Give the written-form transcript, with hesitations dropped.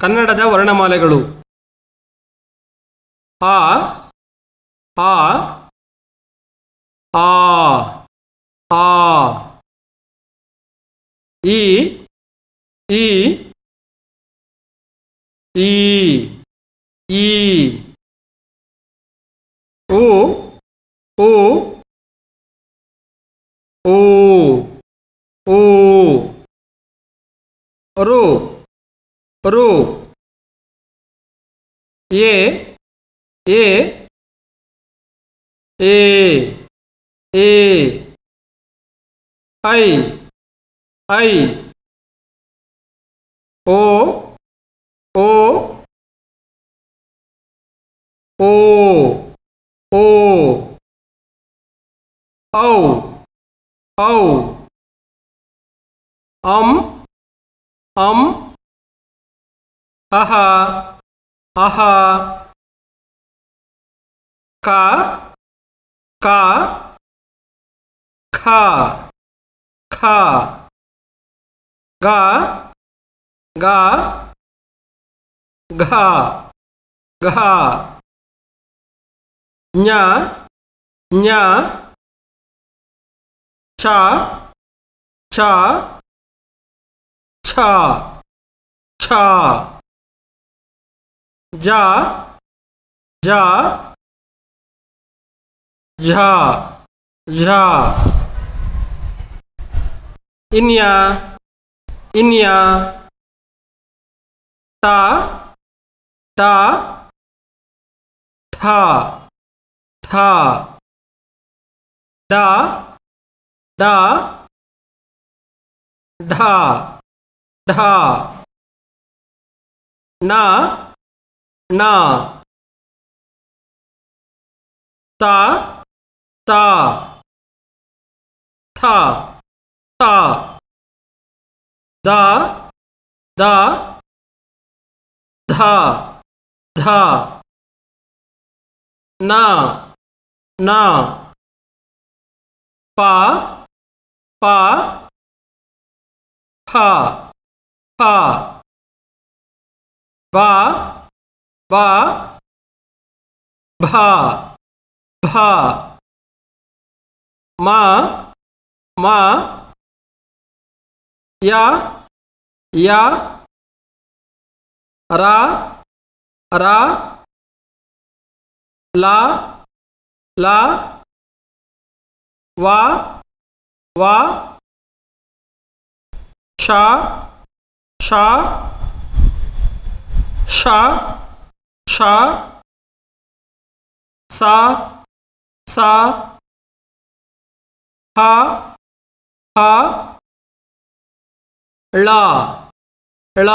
ಕನ್ನಡದ ವರ್ಣಮಾಲೆಗಳು ಆ ಆ ಆ ಆ ಈ ಈ ಈ ಈ ಉ ಉ ಊ ಊ ರು ರು ಎ ಎ ಎ ಎ ಐ ಐ ಓ ಓ ಓ ಓ ಔ ಔ ಅಂ ಅಹ ಅಹ ಕ ಕ ಖ ಖ ಗ ಗ ಘ ಘ ಞ ಞ ಛ ಛ ಛ ಛ ಜ ಜ ಝ ಝ ಇನ್ಯ ಇನ್ಯ ತ ತ ಠ ಠ ಡ ಡ ಢ ಢ ನ ನ ತ ತ ಥ ಥ ದ ದ ಧ ಧ ನ ನ ಪ ಪ ಫ ಫ ಬ ಬ ಭ ಭ ಮ ಮ ಯ ಯ ರ ರ ಲ ಲ ವ ವ ಶ ಶ ಶ ಶ ಸ ಸ ಹ ಹ ಳ ಳ